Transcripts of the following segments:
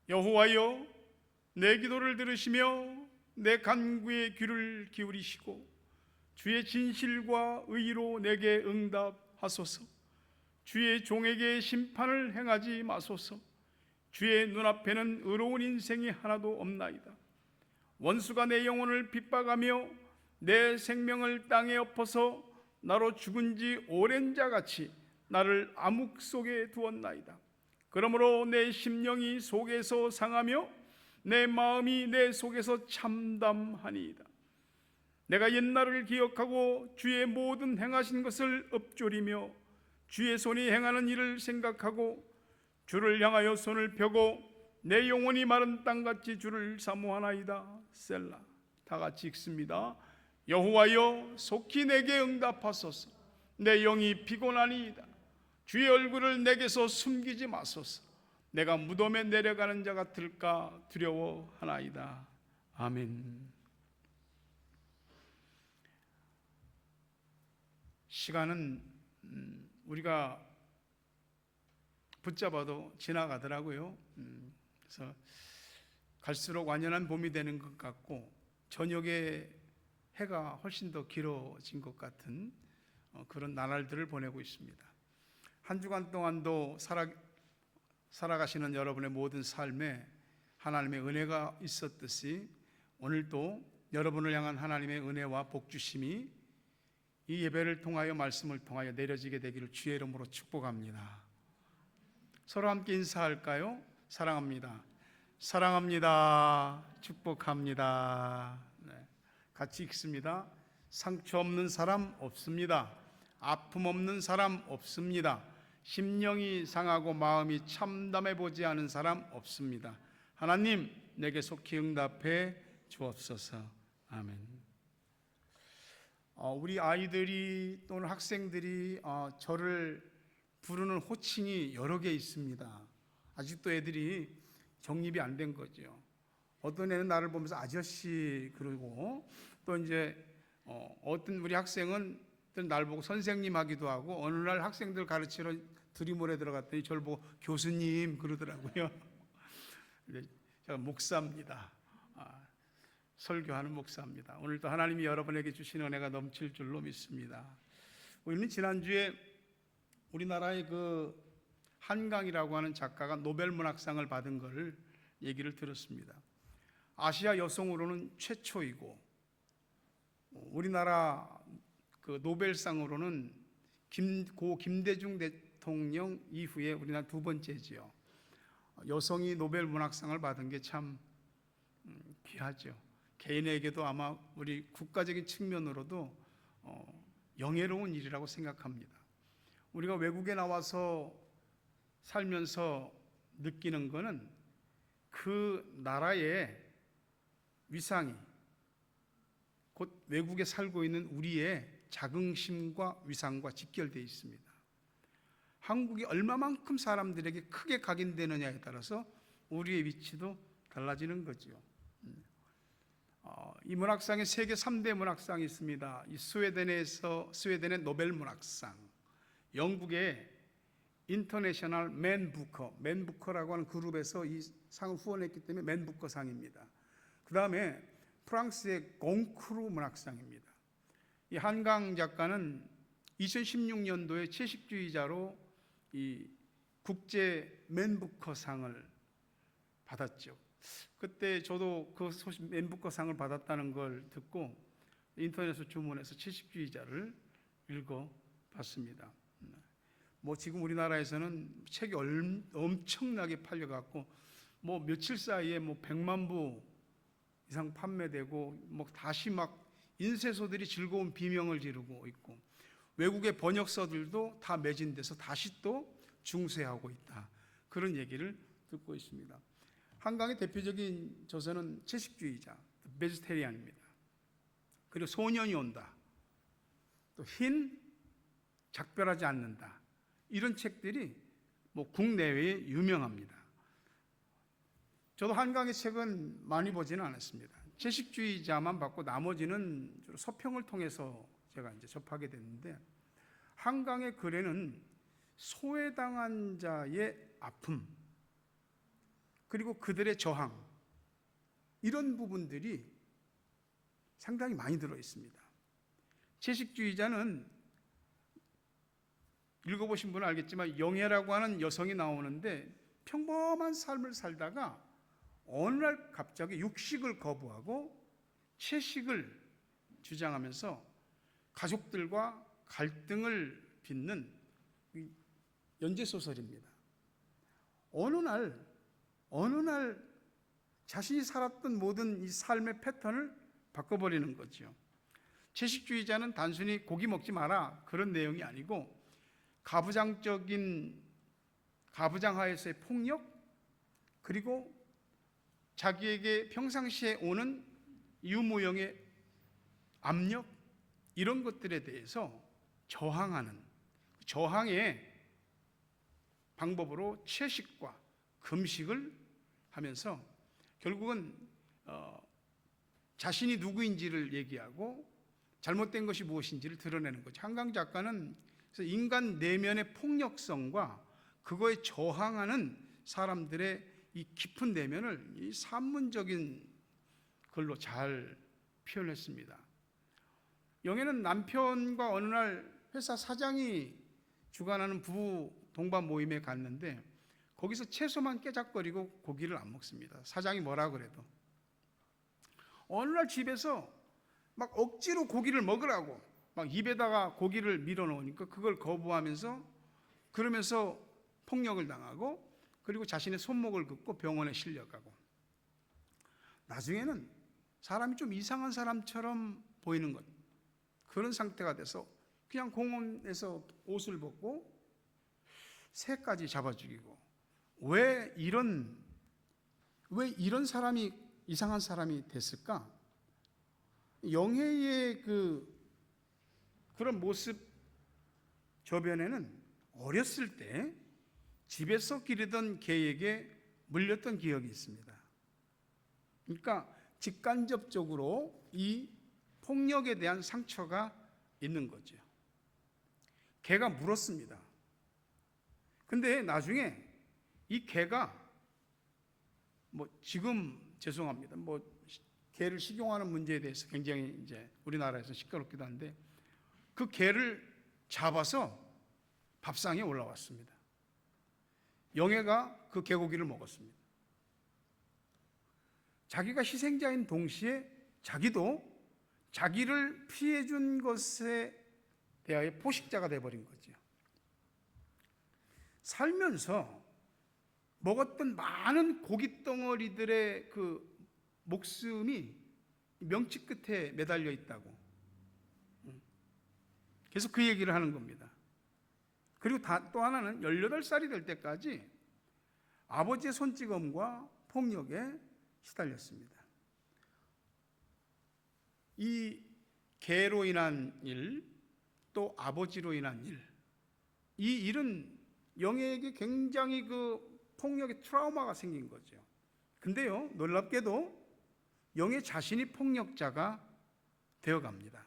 여호와여, 내 기도를 들으시며 내 간구에 귀를 기울이시고 주의 진실과 의로 내게 응답하소서. 주의 종에게 심판을 행하지 마소서. 주의 눈앞에는 의로운 인생이 하나도 없나이다. 원수가 내 영혼을 핍박하며 내 생명을 땅에 엎어서 나로 죽은 지 오랜 자같이 나를 암흑 속에 두었나이다. 그러므로 내 심령이 속에서 상하며 내 마음이 내 속에서 참담하니이다. 내가 옛날을 기억하고 주의 모든 행하신 것을 읊조리며 주의 손이 행하는 일을 생각하고 주를 향하여 손을 펴고 내 영혼이 마른 땅같이 주를 사모하나이다. 셀라. 다 같이 읽습니다. 여호와여, 속히 내게 응답하소서. 내 영이 피곤하니이다. 주의 얼굴을 내게서 숨기지 마소서. 내가 무덤에 내려가는 자 같을까 두려워하나이다. 아멘. 시간은 우리가 붙잡아도 지나가더라고요. 그래서 갈수록 완연한 봄이 되는 것 같고 저녁에 해가 훨씬 더 길어진 것 같은 그런 나날들을 보내고 있습니다. 한 주간 동안도 살아가시는 여러분의 모든 삶에 하나님의 은혜가 있었듯이 오늘도 여러분을 향한 하나님의 은혜와 복주심이 이 예배를 통하여 말씀을 통하여 내려지게 되기를 주의 이름으로 축복합니다. 서로 함께 인사할까요? 사랑합니다. 사랑합니다. 축복합니다. 네. 같이 읽습니다. 상처 없는 사람 없습니다. 아픔 없는 사람 없습니다. 심령이 상하고 마음이 참담해 보지 않은 사람 없습니다. 하나님, 내게 속히 응답해 주옵소서. 아멘. 우리 아이들이 또는 학생들이 저를 부르는 호칭이 여러 개 있습니다. 아직도 애들이 정립이 안 된 거죠. 어떤 애는 나를 보면서 아저씨 그러고 또 이제 어떤 우리 학생은 날 보고 선생님 하기도 하고 어느 날 학생들 가르치러 드리몰에 들어갔더니 저를 보고 교수님 그러더라고요. 제가 목사입니다. 설교하는 목사입니다. 오늘도 하나님이 여러분에게 주신 은혜가 넘칠 줄로 믿습니다. 우리는 지난주에 우리나라의 그 한강이라고 하는 작가가 노벨 문학상을 받은 걸 얘기를 들었습니다. 아시아 여성으로는 최초이고 우리나라 그 노벨상으로는 고 김대중 대통령 이후에 우리나라 두 번째지요. 여성이 노벨 문학상을 받은 게 참 귀하죠. 개인에게도 아마 우리 국가적인 측면으로도 영예로운 일이라고 생각합니다. 우리가 외국에 나와서 살면서 느끼는 것은 그 나라의 위상이 곧 외국에 살고 있는 우리의 자긍심과 위상과 직결되어 있습니다. 한국이 얼마만큼 사람들에게 크게 각인되느냐에 따라서 우리의 위치도 달라지는 거죠. 이 문학상에 세계 3대 문학상이 있습니다. 이 스웨덴의 노벨 문학상, 영국의 인터내셔널 맨 부커라고 하는 그룹에서 이 상을 후원했기 때문에 맨 부커상입니다. 그 다음에 프랑스의 공크루 문학상입니다. 이 한강 작가는 2016년도에 채식주의자로 이 국제 맨 부커상을 받았죠. 그때 저도 그 소식 맨 부커상을 받았다는 걸 듣고 인터넷에서 주문해서 채식주의자를 읽어봤습니다. 뭐 지금 우리나라에서는 책이 엄청나게 팔려갖고 뭐 며칠 사이에 뭐 100만 부 이상 판매되고 뭐 다시 막 인쇄소들이 즐거운 비명을 지르고 있고 외국의 번역서들도 다 매진돼서 다시 또 중세하고 있다. 그런 얘기를 듣고 있습니다. 한강의 대표적인 저서는 채식주의자, 베지테리안입니다. 그리고 소년이 온다. 또 흰, 작별하지 않는다. 이런 책들이 뭐 국내외에 유명합니다. 저도 한강의 책은 많이 보지는 않았습니다. 채식주의자만 받고 나머지는 주로 서평을 통해서 제가 이제 접하게 됐는데 한강의 글에는 소외당한 자의 아픔, 그리고 그들의 저항, 이런 부분들이 상당히 많이 들어 있습니다. 채식주의자는 읽어보신 분은 알겠지만 영애라고 하는 여성이 나오는데 평범한 삶을 살다가 어느 날 갑자기 육식을 거부하고 채식을 주장하면서 가족들과 갈등을 빚는 연재소설입니다. 어느 날 자신이 살았던 모든 이 삶의 패턴을 바꿔버리는 거죠. 채식주의자는 단순히 고기 먹지 마라 그런 내용이 아니고 가부장하에서의 폭력, 그리고 자기에게 평상시에 오는 유무형의 압력, 이런 것들에 대해서 저항의 방법으로 채식과 금식을 하면서 결국은 자신이 누구인지를 얘기하고 잘못된 것이 무엇인지를 드러내는 거죠. 한강 작가는 인간 내면의 폭력성과 그거에 저항하는 사람들의 이 깊은 내면을 이 산문적인 글로 잘 표현했습니다. 영애는 남편과 어느 날 회사 사장이 주관하는 부부 동반 모임에 갔는데 거기서 채소만 깨작거리고 고기를 안 먹습니다. 사장이 뭐라 그래도. 어느 날 집에서 막 억지로 고기를 먹으라고 막 입에다가 고기를 밀어넣으니까 그걸 거부하면서 그러면서 폭력을 당하고 그리고 자신의 손목을 긋고 병원에 실려가고, 나중에는 사람이 좀 이상한 사람처럼 보이는 것, 그런 상태가 돼서 그냥 공원에서 옷을 벗고 새까지 잡아 죽이고, 왜 이런 사람이 이상한 사람이 됐을까? 영애의 그런 모습 저변에는 어렸을 때 집에서 기르던 개에게 물렸던 기억이 있습니다. 그러니까 직간접적으로 이 폭력에 대한 상처가 있는 거죠. 개가 물었습니다. 근데 나중에 이 개가 지금 죄송합니다. 개를 식용하는 문제에 대해서 굉장히 이제 우리나라에서 시끄럽기도 한데 그 개를 잡아서 밥상에 올라왔습니다. 영애가 그 개고기를 먹었습니다. 자기가 희생자인 동시에 자기도 자기를 피해준 것에 대하여 포식자가 되어버린 거죠. 살면서 먹었던 많은 고기 덩어리들의 그 목숨이 명치 끝에 매달려 있다고. 계속 그 얘기를 하는 겁니다. 그리고 또 하나는 18살이 될 때까지 아버지의 손찌검과 폭력에 시달렸습니다. 이 개로 인한 일, 또 아버지로 인한 일, 이 일은 영애에게 굉장히 폭력의 트라우마가 생긴 거죠. 근데요, 놀랍게도 영애 자신이 폭력자가 되어갑니다.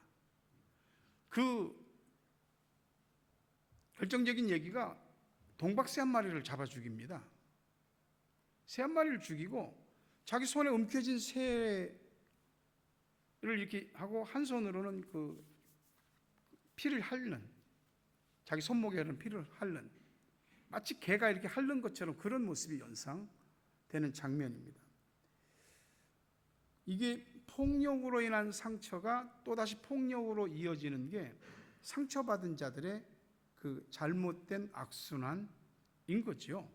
그 결정적인 얘기가 동박새 한 마리를 잡아 죽입니다. 새 한 마리를 죽이고 자기 손에 움켜진 새를 이렇게 하고 한 손으로는 그 피를 핥는, 자기 손목에 흐르는 피를 핥는, 마치 개가 이렇게 핥는 것처럼 그런 모습이 연상되는 장면입니다. 이게 폭력으로 인한 상처가 또다시 폭력으로 이어지는 게 상처받은 자들의 그 잘못된 악순환인 거죠.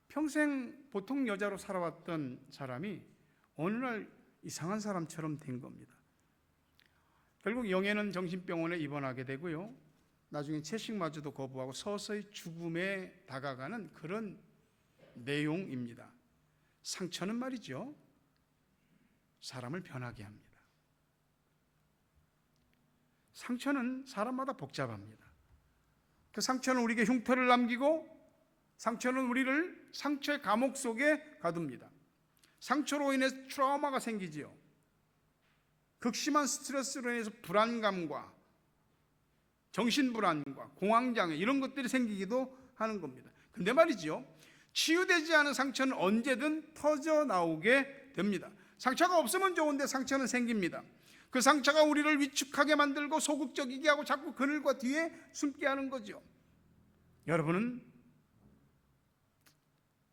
평생 보통 여자로 살아왔던 사람이 어느 날 이상한 사람처럼 된 겁니다. 결국 영애는 정신병원에 입원하게 되고요. 나중에 채식마저도 거부하고 서서히 죽음에 다가가는 그런 내용입니다. 상처는 말이죠, 사람을 변하게 합니다. 상처는 사람마다 복잡합니다. 그 상처는 우리에게 흉터를 남기고 상처는 우리를 상처의 감옥 속에 가둡니다. 상처로 인해서 트라우마가 생기지요. 극심한 스트레스로 인해서 불안감과 정신불안과 공황장애 이런 것들이 생기기도 하는 겁니다. 근데 말이죠, 치유되지 않은 상처는 언제든 터져 나오게 됩니다. 상처가 없으면 좋은데 상처는 생깁니다. 그 상처가 우리를 위축하게 만들고 소극적이게 하고 자꾸 그늘과 뒤에 숨게 하는 거죠. 여러분은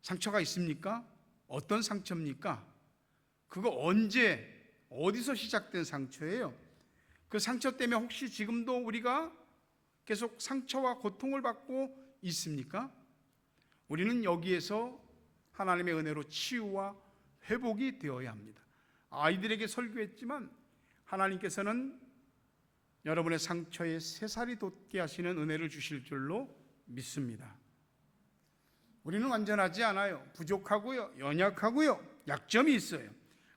상처가 있습니까? 어떤 상처입니까? 그거 언제 어디서 시작된 상처예요? 그 상처 때문에 혹시 지금도 우리가 계속 상처와 고통을 받고 있습니까? 우리는 여기에서 하나님의 은혜로 치유와 회복이 되어야 합니다. 아이들에게 설교했지만 하나님께서는 여러분의 상처에 새살이 돋게 하시는 은혜를 주실 줄로 믿습니다. 우리는 완전하지 않아요. 부족하고요, 연약하고요, 약점이 있어요.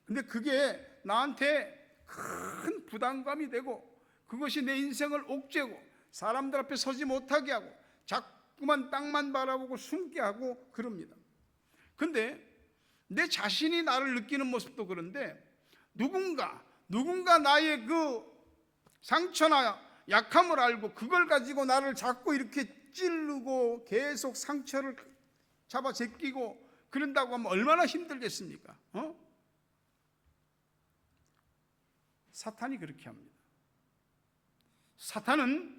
근데 그게 나한테 큰 부담감이 되고 그것이 내 인생을 옥죄고 사람들 앞에 서지 못하게 하고 자꾸만 땅만 바라보고 숨게 하고 그럽니다. 근데 내 자신이 나를 느끼는 모습도 그런데 누군가 나의 그 상처나 약함을 알고 그걸 가지고 나를 자꾸 이렇게 찌르고 계속 상처를 잡아 제끼고 그런다고 하면 얼마나 힘들겠습니까? 사탄이 그렇게 합니다. 사탄은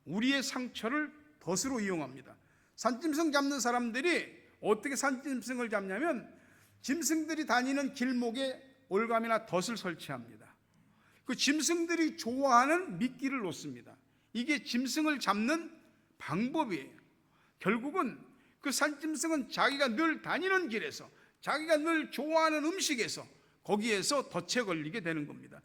우리의 상처를 덫으로 이용합니다. 산짐승 잡는 사람들이 어떻게 산짐승을 잡냐면 짐승들이 다니는 길목에 올감이나 덫을 설치합니다. 그 짐승들이 좋아하는 미끼를 놓습니다. 이게 짐승을 잡는 방법이에요. 결국은 그 산짐승은 자기가 늘 다니는 길에서 자기가 늘 좋아하는 음식에서 거기에서 덫에 걸리게 되는 겁니다.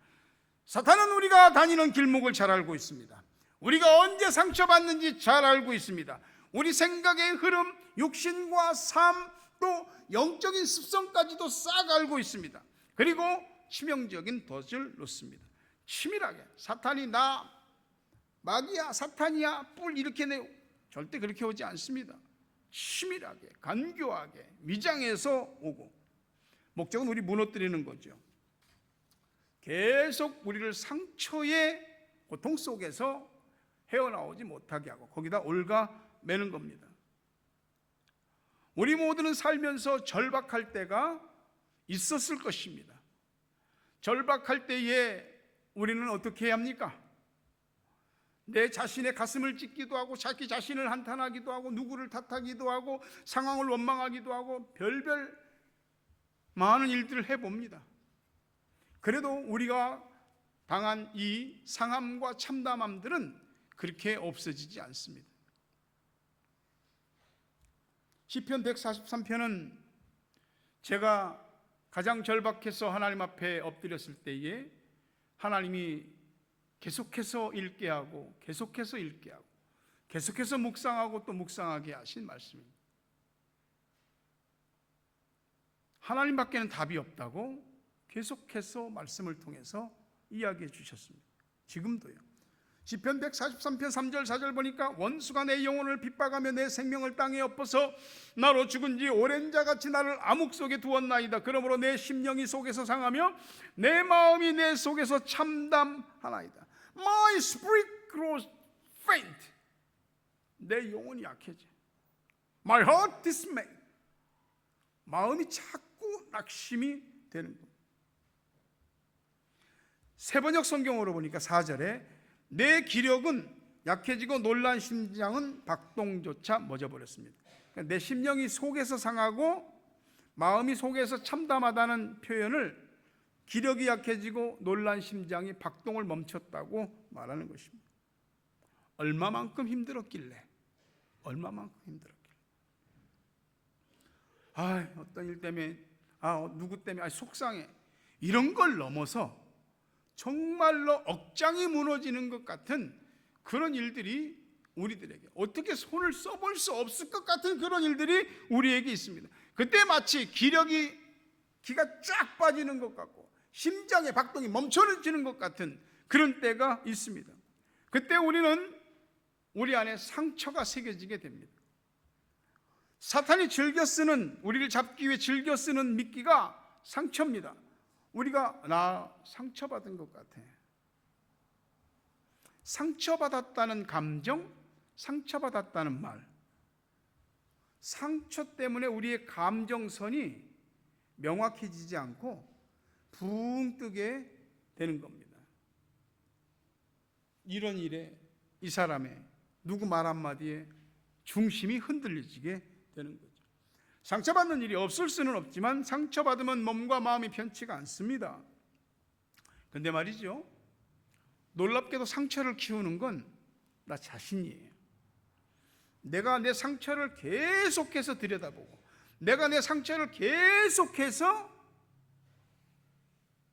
사탄은 우리가 다니는 길목을 잘 알고 있습니다. 우리가 언제 상처받는지 잘 알고 있습니다. 우리 생각의 흐름, 육신과 삶, 또 영적인 습성까지도 싹 알고 있습니다. 그리고 치명적인 덫을 놓습니다. 치밀하게 사탄이 나 마귀야, 사탄이야, 뿔 이렇게 내요. 절대 그렇게 오지 않습니다. 치밀하게, 간교하게 위장해서 오고 목적은 우리 무너뜨리는 거죠. 계속 우리를 상처의 고통 속에서 헤어나오지 못하게 하고 거기다 올가매는 겁니다. 우리 모두는 살면서 절박할 때가 있었을 것입니다. 절박할 때에 우리는 어떻게 해야 합니까? 내 자신의 가슴을 찢기도 하고 자기 자신을 한탄하기도 하고 누구를 탓하기도 하고 상황을 원망하기도 하고 별별 많은 일들을 해봅니다. 그래도 우리가 당한 이 상함과 참담함들은 그렇게 없어지지 않습니다. 시편 143편은 제가 가장 절박해서 하나님 앞에 엎드렸을 때에 하나님이 계속해서 읽게 하고 계속해서 읽게 하고 계속해서 묵상하고 또 묵상하게 하신 말씀입니다. 하나님밖에는 답이 없다고 계속해서 말씀을 통해서 이야기해 주셨습니다. 지금도요. 시편 143편 3절 4절 보니까 원수가 내 영혼을 핍박하며 내 생명을 땅에 엎어서 나로 죽은 지 오랜 자같이 나를 암흑 속에 두었나이다. 그러므로 내 심령이 속에서 상하며 내 마음이 내 속에서 참담하나이다. My spirit grows faint. 내 영혼이 약해져. My heart dismayed. 마음이 자꾸 낙심이 되는 겁니다. 세번역 성경으로 보니까 4절에 내 기력은 약해지고 놀란 심장은 박동조차 멎어버렸습니다. 그러니까 내 심령이 속에서 상하고 마음이 속에서 참담하다는 표현을 기력이 약해지고 놀란 심장이 박동을 멈췄다고 말하는 것입니다. 얼마만큼 힘들었길래 어떤 일 때문에 누구 때문에 속상해 이런 걸 넘어서 정말로 억장이 무너지는 것 같은 그런 일들이 우리들에게 어떻게 손을 써볼 수 없을 것 같은 그런 일들이 우리에게 있습니다. 그때 마치 기가 쫙 빠지는 것 같고 심장의 박동이 멈춰지는 것 같은 그런 때가 있습니다. 그때 우리는 우리 안에 상처가 새겨지게 됩니다. 사탄이 우리를 잡기 위해 즐겨 쓰는 미끼가 상처입니다. 우리가 나 상처받은 것 같아. 상처받았다는 감정, 상처받았다는 말, 상처 때문에 우리의 감정선이 명확해지지 않고 붕 뜨게 되는 겁니다. 이런 일에 이 사람의 누구 말 한마디에 중심이 흔들리게 되는 거죠. 상처받는 일이 없을 수는 없지만 상처받으면 몸과 마음이 편치가 않습니다. 근데 말이죠, 놀랍게도 상처를 키우는 건 나 자신이에요. 내가 내 상처를 계속해서 들여다보고 내가 내 상처를 계속해서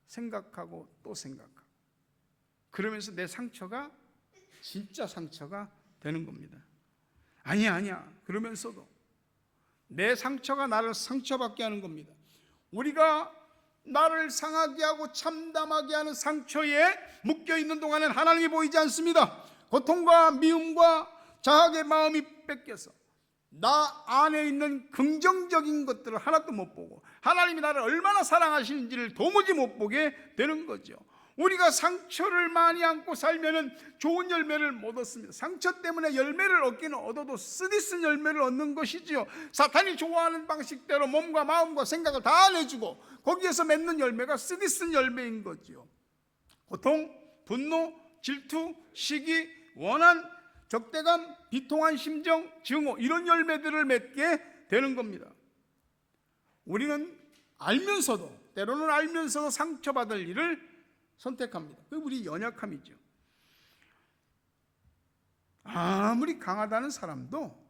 생각하고 또 생각하고 그러면서 내 상처가 진짜 상처가 되는 겁니다. 아니야 그러면서도 내 상처가 나를 상처받게 하는 겁니다. 우리가 나를 상하게 하고 참담하게 하는 상처에 묶여있는 동안엔 하나님이 보이지 않습니다. 고통과 미움과 자학의 마음이 뺏겨서 나 안에 있는 긍정적인 것들을 하나도 못 보고 하나님이 나를 얼마나 사랑하시는지를 도무지 못 보게 되는 거죠. 우리가 상처를 많이 안고 살면은 좋은 열매를 못 얻습니다. 상처 때문에 열매를 얻기는 얻어도 쓰디쓴 열매를 얻는 것이지요. 사탄이 좋아하는 방식대로 몸과 마음과 생각을 다 내주고 거기에서 맺는 열매가 쓰디쓴 열매인 거지요. 고통, 분노, 질투, 시기, 원한, 적대감, 비통한 심정, 증오 이런 열매들을 맺게 되는 겁니다. 우리는 알면서도 때로는 알면서도 상처받을 일을 선택합니다. 그게 우리 연약함이죠. 아무리 강하다는 사람도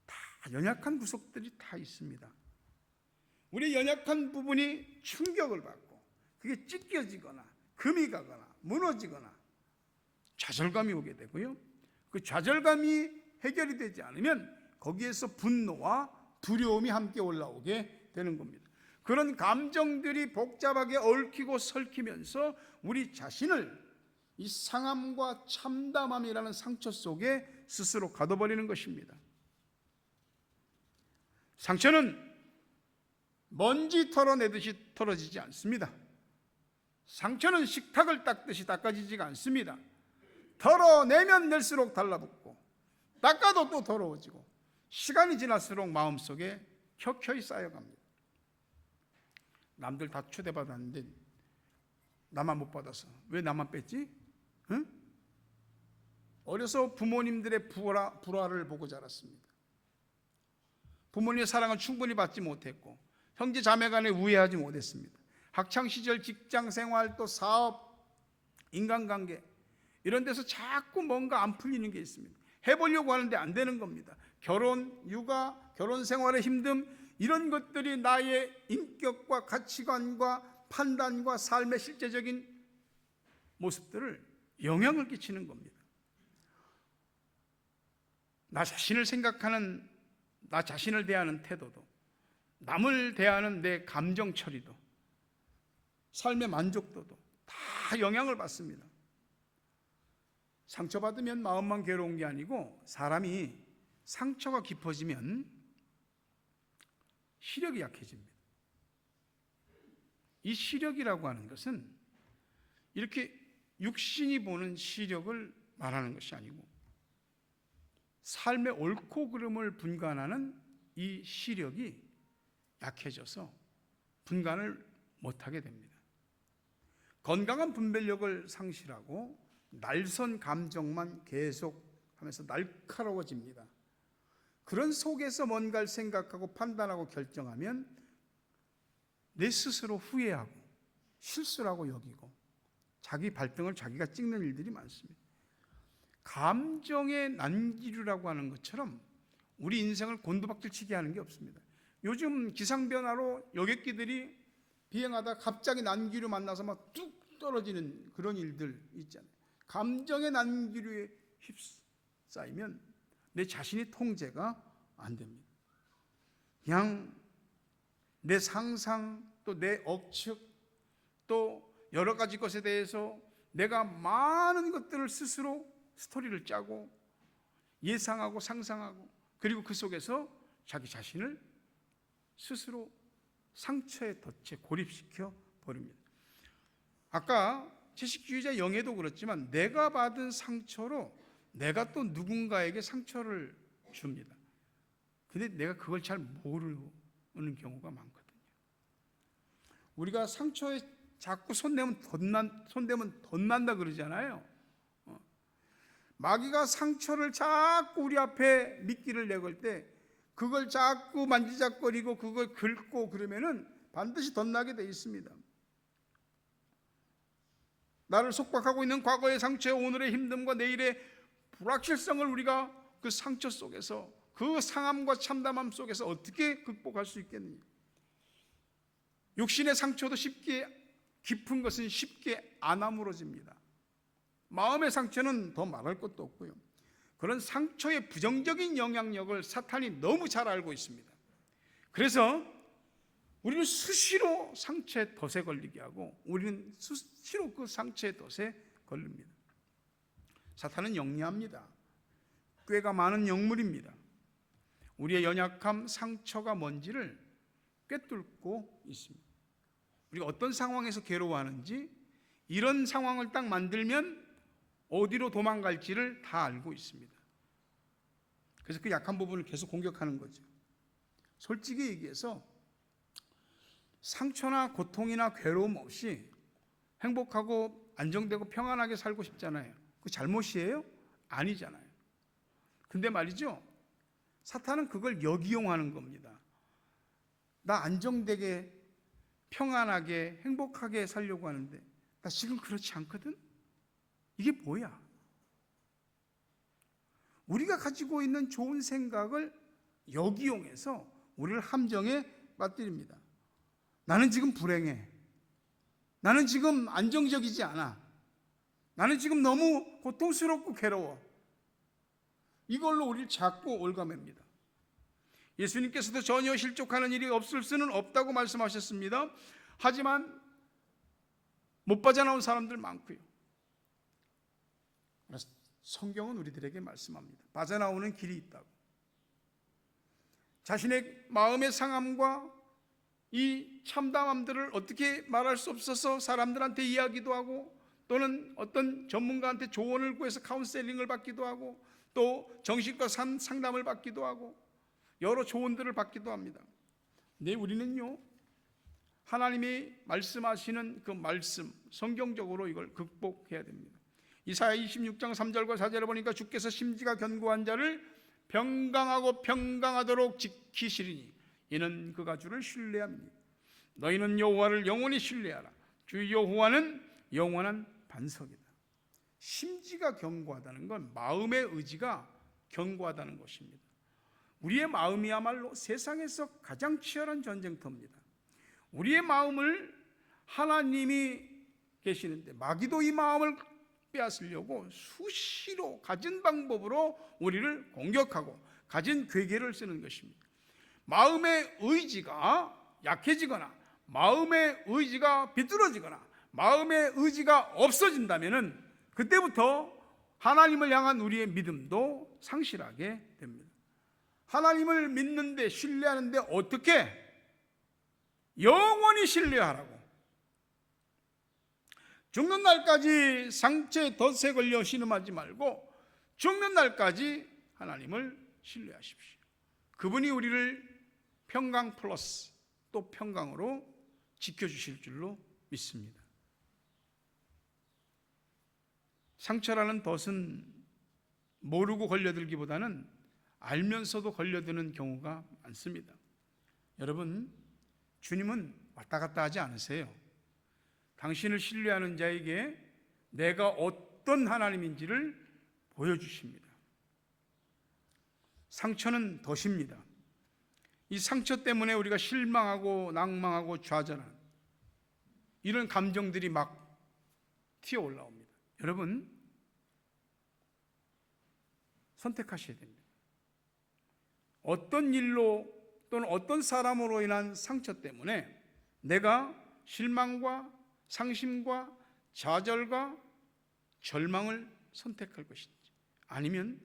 다 연약한 구석들이 다 있습니다. 우리 연약한 부분이 충격을 받고 그게 찢겨지거나 금이 가거나 무너지거나 좌절감이 오게 되고요. 그 좌절감이 해결이 되지 않으면 거기에서 분노와 두려움이 함께 올라오게 되는 겁니다. 그런 감정들이 복잡하게 얽히고 설키면서 우리 자신을 이 상함과 참담함이라는 상처 속에 스스로 가둬버리는 것입니다. 상처는 먼지 털어내듯이 털어지지 않습니다. 상처는 식탁을 닦듯이 닦아지지가 않습니다. 털어내면 낼수록 달라붙고 닦아도 또 더러워지고 시간이 지날수록 마음속에 켜켜이 쌓여갑니다. 남들 다 초대받았는데 나만 못 받아서 왜 나만 뺐지? 응? 어려서 부모님들의 불화를 보고 자랐습니다. 부모님의 사랑을 충분히 받지 못했고 형제 자매 간에 우애하지 못했습니다. 학창시절 직장생활 또 사업, 인간관계 이런 데서 자꾸 뭔가 안 풀리는 게 있습니다. 해보려고 하는데 안 되는 겁니다. 결혼, 육아, 결혼 생활의 힘듦 이런 것들이 나의 인격과 가치관과 판단과 삶의 실제적인 모습들을 영향을 끼치는 겁니다. 나 자신을 생각하는, 나 자신을 대하는 태도도, 남을 대하는 내 감정 처리도, 삶의 만족도도 다 영향을 받습니다. 상처받으면 마음만 괴로운 게 아니고 사람이 상처가 깊어지면 시력이 약해집니다. 이 시력이라고 하는 것은 이렇게 육신이 보는 시력을 말하는 것이 아니고 삶의 옳고 그름을 분간하는 이 시력이 약해져서 분간을 못하게 됩니다. 건강한 분별력을 상실하고 날선 감정만 계속하면서 날카로워집니다. 그런 속에서 뭔가를 생각하고 판단하고 결정하면 내 스스로 후회하고 실수라고 여기고 자기 발등을 자기가 찍는 일들이 많습니다. 감정의 난기류라고 하는 것처럼 우리 인생을 곤두박질치게 하는 게 없습니다. 요즘 기상변화로 여객기들이 비행하다 갑자기 난기류 만나서 막 뚝 떨어지는 그런 일들 있잖아요. 감정의 난기류에 휩싸이면 내 자신이 통제가 안 됩니다. 그냥 내 상상 또 내 억측 또 여러 가지 것에 대해서 내가 많은 것들을 스스로 스토리를 짜고 예상하고 상상하고 그리고 그 속에서 자기 자신을 스스로 상처의 덫에 고립시켜 버립니다. 아까 채식주의자 영애도 그렇지만 내가 받은 상처로 내가 또 누군가에게 상처를 줍니다. 근데 내가 그걸 잘 모르는 경우가 많거든요. 우리가 상처에 자꾸 손대면 덧난다 그러잖아요. 마귀가 상처를 자꾸 우리 앞에 미끼를 내걸 때 그걸 자꾸 만지작거리고 그걸 긁고 그러면은 반드시 덧나게 돼 있습니다. 나를 속박하고 있는 과거의 상처, 오늘의 힘듦과 내일의 불확실성을 우리가 그 상처 속에서, 그 상함과 참담함 속에서 어떻게 극복할 수 있겠느냐. 육신의 상처도 쉽게, 깊은 것은 쉽게 안 아물어집니다. 마음의 상처는 더 말할 것도 없고요. 그런 상처의 부정적인 영향력을 사탄이 너무 잘 알고 있습니다. 그래서 우리는 수시로 상처의 덫에 걸리게 하고 우리는 수시로 그 상처의 덫에 걸립니다. 사탄은 영리합니다. 꾀가 많은 영물입니다. 우리의 연약함, 상처가 뭔지를 꿰뚫고 있습니다. 우리가 어떤 상황에서 괴로워하는지, 이런 상황을 딱 만들면 어디로 도망갈지를 다 알고 있습니다. 그래서 그 약한 부분을 계속 공격하는 거죠. 솔직히 얘기해서 상처나 고통이나 괴로움 없이 행복하고 안정되고 평안하게 살고 싶잖아요. 그 잘못이에요? 아니잖아요. 근데 말이죠, 사탄은 그걸 역이용하는 겁니다. 나 안정되게 평안하게 행복하게 살려고 하는데 나 지금 그렇지 않거든? 이게 뭐야? 우리가 가지고 있는 좋은 생각을 역이용해서 우리를 함정에 빠뜨립니다. 나는 지금 불행해. 나는 지금 안정적이지 않아. 나는 지금 너무 고통스럽고 괴로워. 이걸로 우리를 자꾸 올가맵니다. 예수님께서도 전혀 실족하는 일이 없을 수는 없다고 말씀하셨습니다. 하지만 못 빠져나온 사람들 많고요. 성경은 우리들에게 말씀합니다. 빠져나오는 길이 있다고. 자신의 마음의 상함과 이 참담함들을 어떻게 말할 수 없어서 사람들한테 이야기도 하고, 또는 어떤 전문가한테 조언을 구해서 카운셀링을 받기도 하고, 또 정신과 상담을 받기도 하고, 여러 조언들을 받기도 합니다. 근데 우리는요, 하나님이 말씀하시는 그 말씀, 성경적으로 이걸 극복해야 됩니다. 이사야 26장 3절과 4절에 보니까 주께서 심지가 견고한 자를 평강하고 평강하도록 지키시리니 이는 그가 주를 신뢰합니다. 너희는 여호와를 영원히 신뢰하라. 주 여호와는 영원한 반석이다. 심지가 견고하다는 건 마음의 의지가 견고하다는 것입니다. 우리의 마음이야말로 세상에서 가장 치열한 전쟁터입니다. 우리의 마음을 하나님이 계시는데 마귀도 이 마음을 빼앗으려고 수시로 가진 방법으로 우리를 공격하고 가진 괴계를 쓰는 것입니다. 마음의 의지가 약해지거나 마음의 의지가 비뚤어지거나 마음의 의지가 없어진다면 그때부터 하나님을 향한 우리의 믿음도 상실하게 됩니다. 하나님을 믿는데, 신뢰하는데 어떻게? 영원히 신뢰하라고. 죽는 날까지 상처의 덫에 걸려 신음하지 말고 죽는 날까지 하나님을 신뢰하십시오. 그분이 우리를 평강 플러스 또 평강으로 지켜주실 줄로 믿습니다. 상처라는 덫은 모르고 걸려들기보다는 알면서도 걸려드는 경우가 많습니다. 여러분, 주님은 왔다 갔다 하지 않으세요. 당신을 신뢰하는 자에게 내가 어떤 하나님인지를 보여주십니다. 상처는 덫입니다. 이 상처 때문에 우리가 실망하고 낭망하고 좌절하는 이런 감정들이 막 튀어 올라옵니다. 여러분, 선택하셔야 됩니다. 어떤 일로 또는 어떤 사람으로 인한 상처 때문에 내가 실망과 상심과 좌절과 절망을 선택할 것인지, 아니면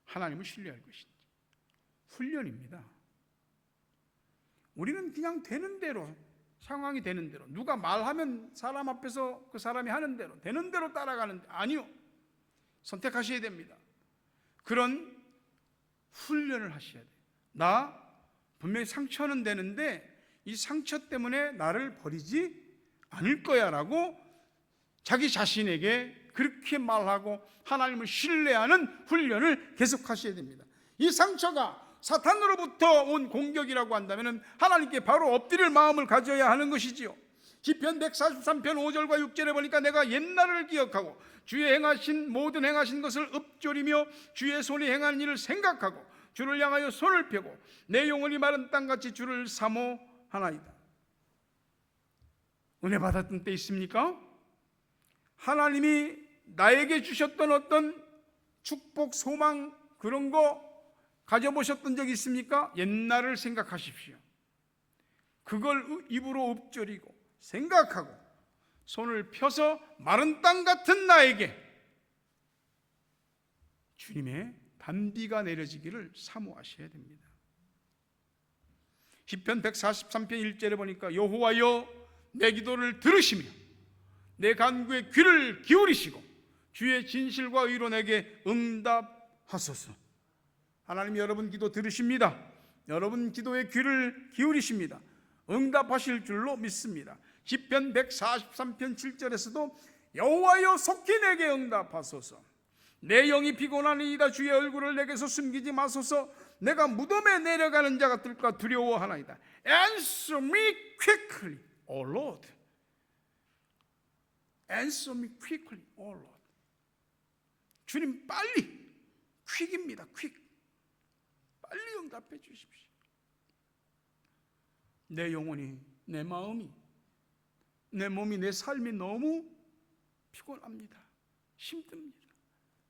하나님을 신뢰할 것인지. 훈련입니다. 우리는 그냥 되는 대로, 상황이 되는 대로, 누가 말하면 사람 앞에서 그 사람이 하는 대로, 되는 대로 따라가는데, 아니요, 선택하셔야 됩니다. 그런 훈련을 하셔야 돼요. 나 분명히 상처는 되는데 이 상처 때문에 나를 버리지 않을 거야 라고 자기 자신에게 그렇게 말하고 하나님을 신뢰하는 훈련을 계속하셔야 됩니다. 이 상처가 사탄으로부터 온 공격이라고 한다면 하나님께 바로 엎드릴 마음을 가져야 하는 것이지요. 시편 143편 5절과 6절에 보니까 내가 옛날을 기억하고 주의 행하신 모든 행하신 것을 읊조리며 주의 손이 행한 일을 생각하고 주를 향하여 손을 펴고 내 영혼이 마른 땅같이 주를 사모하나이다. 은혜 받았던 때 있습니까? 하나님이 나에게 주셨던 어떤 축복, 소망 그런 거 가져보셨던 적 있습니까? 옛날을 생각하십시오. 그걸 입으로 읊조리고 생각하고 손을 펴서 마른 땅 같은 나에게 주님의 단비가 내려지기를 사모하셔야 됩니다. 시편 143편 1절에 보니까 여호와여 내 기도를 들으시며 내 간구에 귀를 기울이시고 주의 진실과 의로 내게 응답하소서. 하나님 여러분 기도 들으십니다. 여러분 기도에 귀를 기울이십니다. 응답하실 줄로 믿습니다. 시편 143편 7절에서도 여호와여 속히 내게 응답하소서. 내 영이 피곤하니이다. 주의 얼굴을 내게서 숨기지 마소서. 내가 무덤에 내려가는 자 같을까 두려워하나이다. Answer me quickly, O Lord. Answer me quickly, O Lord. 주님 빨리, 퀵입니다. 퀵. 빨리 응답해 주십시오. 내 영혼이, 내 마음이, 내 몸이, 내 삶이 너무 피곤합니다. 힘듭니다.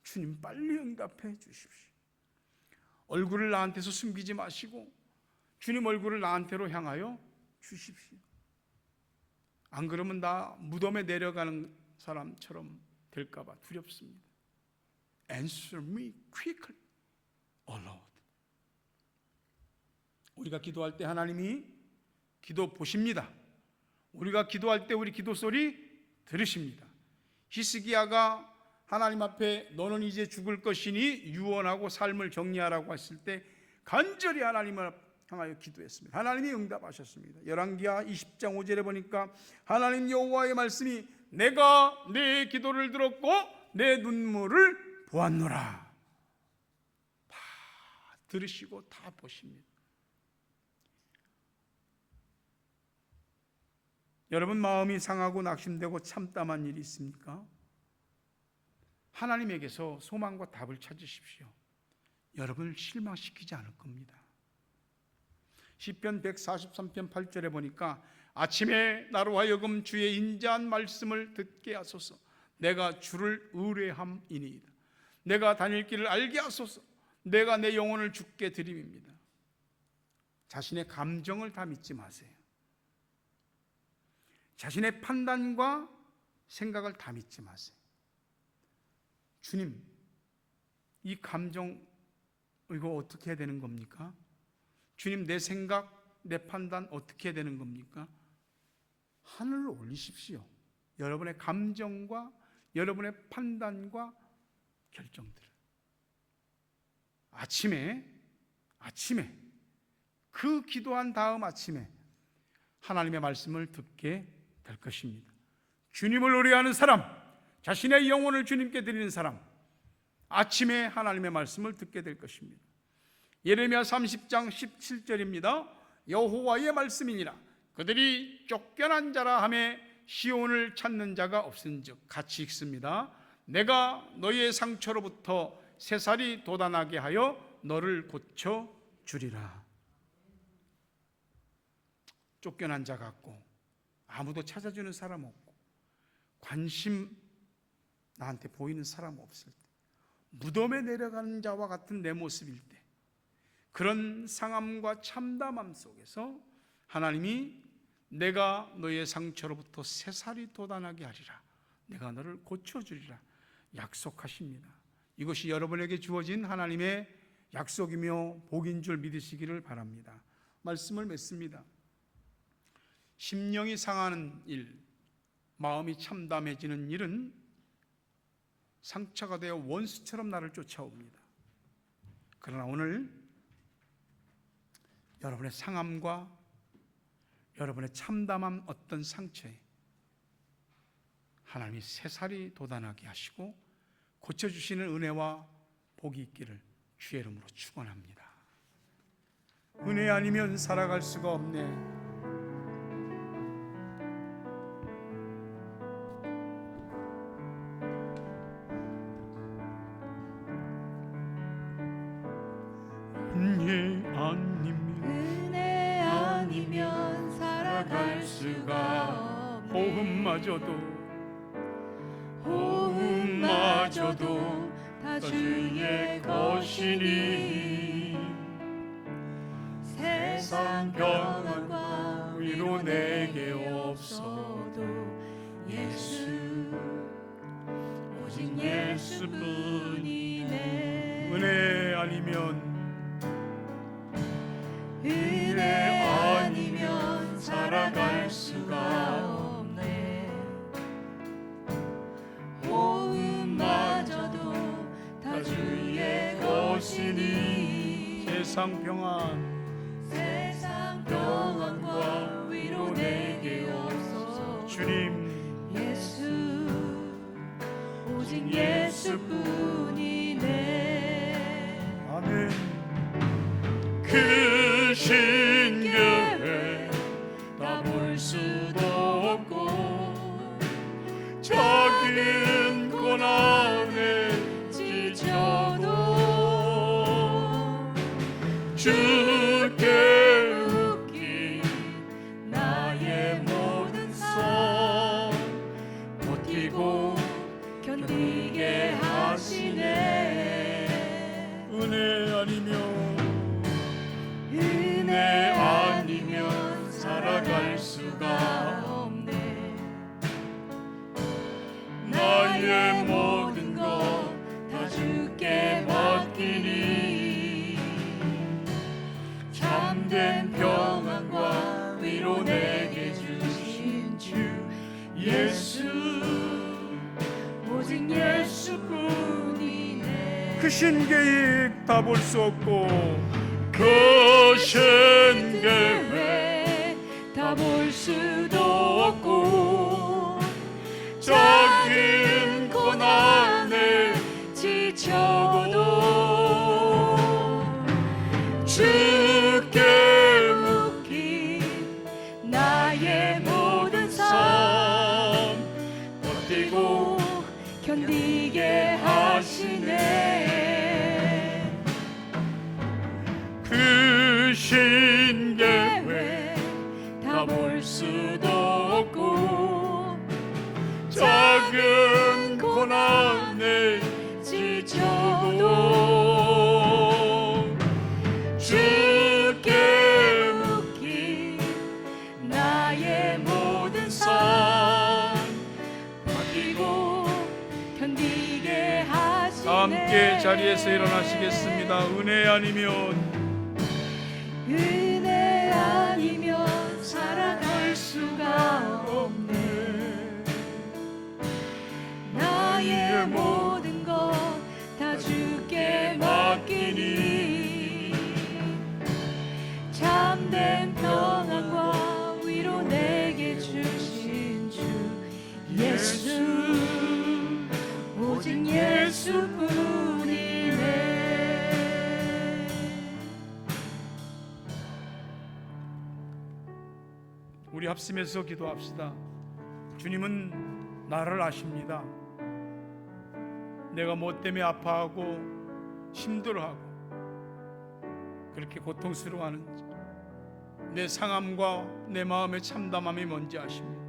주님 빨리 응답해 주십시오. 얼굴을 나한테서 숨기지 마시고 주님 얼굴을 나한테로 향하여 주십시오. 안 그러면 나 무덤에 내려가는 사람처럼 될까 봐 두렵습니다. Answer me quickly, O Lord. 우리가 기도할 때 하나님이 기도 보십니다. 우리가 기도할 때 우리 기도 소리 들으십니다. 히스기야가 하나님 앞에 너는 이제 죽을 것이니 유언하고 삶을 정리하라고 했을 때 간절히 하나님을 향하여 기도했습니다. 하나님이 응답하셨습니다. 열왕기하 20장 5절에 보니까 하나님 여호와의 말씀이 내가 내 기도를 들었고 내 눈물을 보았노라. 다 들으시고 다 보십니다. 여러분 마음이 상하고 낙심되고 참담한 일이 있습니까? 하나님에게서 소망과 답을 찾으십시오. 여러분을 실망시키지 않을 겁니다. 시편 143편 8절에 보니까 아침에 나로 하여금 주의 인자한 말씀을 듣게 하소서. 내가 주를 의뢰함이니이다. 내가 다닐 길을 알게 하소서. 내가 내 영혼을 주께 드림입니다. 자신의 감정을 다 믿지 마세요. 자신의 판단과 생각을 다 믿지 마세요. 주님, 이 감정 이거 어떻게 해야 되는 겁니까? 주님, 내 생각, 내 판단 어떻게 해야 되는 겁니까? 하늘로 올리십시오. 여러분의 감정과 여러분의 판단과 결정들을. 아침에 그 기도한 다음 아침에 하나님의 말씀을 듣게 될 것입니다. 주님을 의뢰하는 사람, 자신의 영혼을 주님께 드리는 사람, 아침에 하나님의 말씀을 듣게 될 것입니다. 예레미야 30장 17절입니다. 여호와의 말씀이니라. 그들이 쫓겨난 자라 하매 시온을 찾는 자가 없은즉. 같이 읽습니다. 내가 너희의 상처로부터 새살이 돋아나게 하여 너를 고쳐 주리라. 쫓겨난 자 같고 아무도 찾아주는 사람 없고 관심 나한테 보이는 사람 없을 때, 무덤에 내려가는 자와 같은 내 모습일 때, 그런 상함과 참담함 속에서 하나님이 내가 너의 상처로부터 새살이 돋아나게 하리라, 내가 너를 고쳐주리라 약속하십니다. 이것이 여러분에게 주어진 하나님의 약속이며 복인 줄 믿으시기를 바랍니다. 말씀을 맺습니다. 심령이 상하는 일, 마음이 참담해지는 일은 상처가 되어 원수처럼 나를 쫓아옵니다. 그러나 오늘 여러분의 상함과 여러분의 참담한 어떤 상처에 하나님이 새살이 돋아나게 하시고 고쳐주시는 은혜와 복이 있기를 주의 이름으로 축원합니다. 은혜 아니면 살아갈 수가 없네. 은혜 아니면 살아갈 수가 없네. 호흡마저도 다 주의 것이니 세상 평안과 위로 내게 없어도 예수 오직 예수뿐이네. 은혜 아니면 은혜 아니면 살아갈 수가 없네. 호흡마저도 다 주의 것이니 세상 평안 세상 평안과 위로 내게 없어 주님 예수 오직 예수뿐이네. 아멘. 그 신계회 다 볼 수도 없고 작은 고난에 지쳐도 주께 웃긴 나의 모든 삶 버티고 견디게 하시네. 은혜 아니면 은혜 아니면 살아갈 수가 없네. 나의 모든 것 다 주께 맡기니 참된 평안과 위로 내게 주신 주 예수 오직 예수뿐이네. 그 신계획 다 볼 수 없고 그 신계획 다 볼 수도 없고 작은 고난에 지쳐도 주께 묶인 나의 모든 삶 버티고 견디게 하시네. 그 신계획 다 볼 수도 없고 작은 고난에 지쳐도 주께 묶인 나의 모든 삶 버티고 견디게 하시네. 함께 자리에서 일어나시겠습니다. 은혜 아니면 은혜 아니면 살아갈 수가 없네. 나의 모든 것 다 주께 맡기니 참된 평안과 위로 내게 주신 주 예수 오직 예수뿐이네. 우리 합심해서 기도합시다. 주님은 나를 아십니다. 내가 뭐 때문에 아파하고 힘들어하고 그렇게 고통스러워하는지 내 상함과 내 마음의 참담함이 뭔지 아십니다.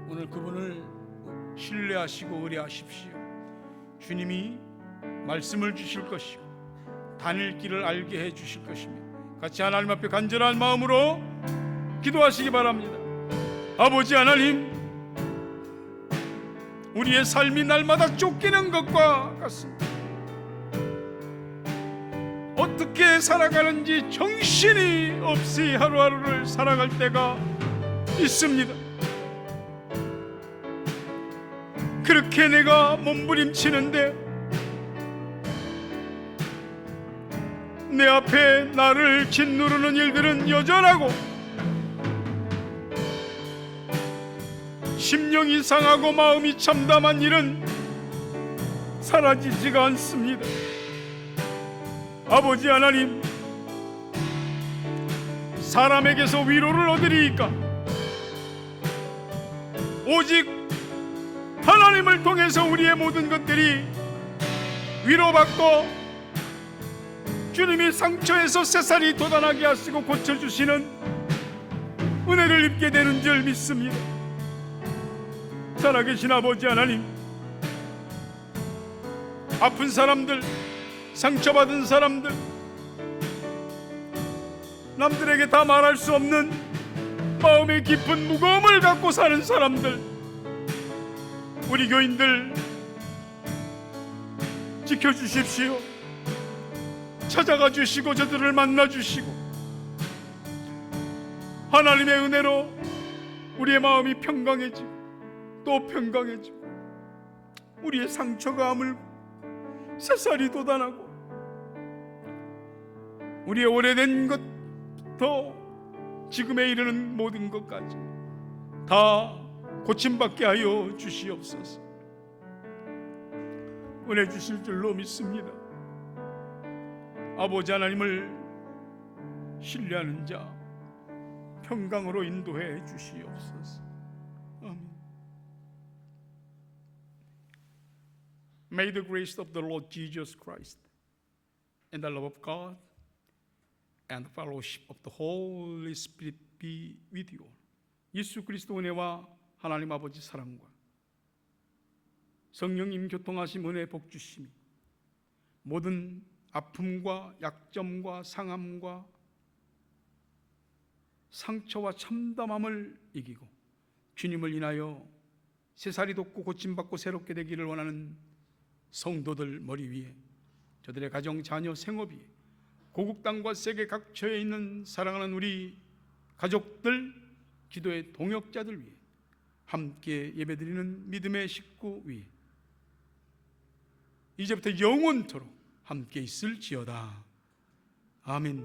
오늘 그분을 신뢰하시고 의뢰하십시오. 주님이 말씀을 주실 것이고 다닐 길을 알게 해 주실 것입니다. 같이 하나님 앞에 간절한 마음으로 기도하시기 바랍니다. 아버지 하나님, 우리의 삶이 날마다 쫓기는 것과 같습니다. 어떻게 살아가는지 정신이 없이 하루하루를 살아갈 때가 있습니다. 그렇게 내가 몸부림치는데 내 앞에 나를 짓누르는 일들은 여전하고 심령이 상하고 마음이 참담한 일은 사라지지가 않습니다. 아버지 하나님, 사람에게서 위로를 얻으리이까 오직 하나님을 통해서 우리의 모든 것들이 위로받고 주님이 상처에서 새살이 돋아나게 하시고 고쳐주시는 은혜를 입게 되는 줄 믿습니다. 살아계신 아버지 하나님, 아픈 사람들, 상처받은 사람들, 남들에게 다 말할 수 없는 마음의 깊은 무거움을 갖고 사는 사람들, 우리 교인들 지켜주십시오. 찾아가 주시고 저들을 만나 주시고 하나님의 은혜로 우리의 마음이 평강해지고 또 평강해지고 우리의 상처가 아물고 새살이 돋아나고 우리의 오래된 것부터 지금에 이르는 모든 것까지 다 고침받게 하여 주시옵소서. 은혜 주실 줄로 믿습니다. 아버지 하나님을 신뢰하는 자 평강으로 인도해 주시옵소서. 아멘. May the grace of the Lord Jesus Christ and the love of God and the fellowship of the Holy Spirit be with you. 예수 그리스도 은혜와 하나님 아버지 사랑과 성령님 교통하심 은혜 복 주심이 모든 아픔과 약점과 상함과 상처와 참담함을 이기고 주님을 인하여 새살이 돋고 고침받고 새롭게 되기를 원하는 성도들 머리 위에, 저들의 가정, 자녀, 생업 위에, 고국 땅과 세계 각처에 있는 사랑하는 우리 가족들, 기도의 동역자들 위에, 함께 예배드리는 믿음의 식구 위에 이제부터 영원토록 함께 있을지어다. 아멘.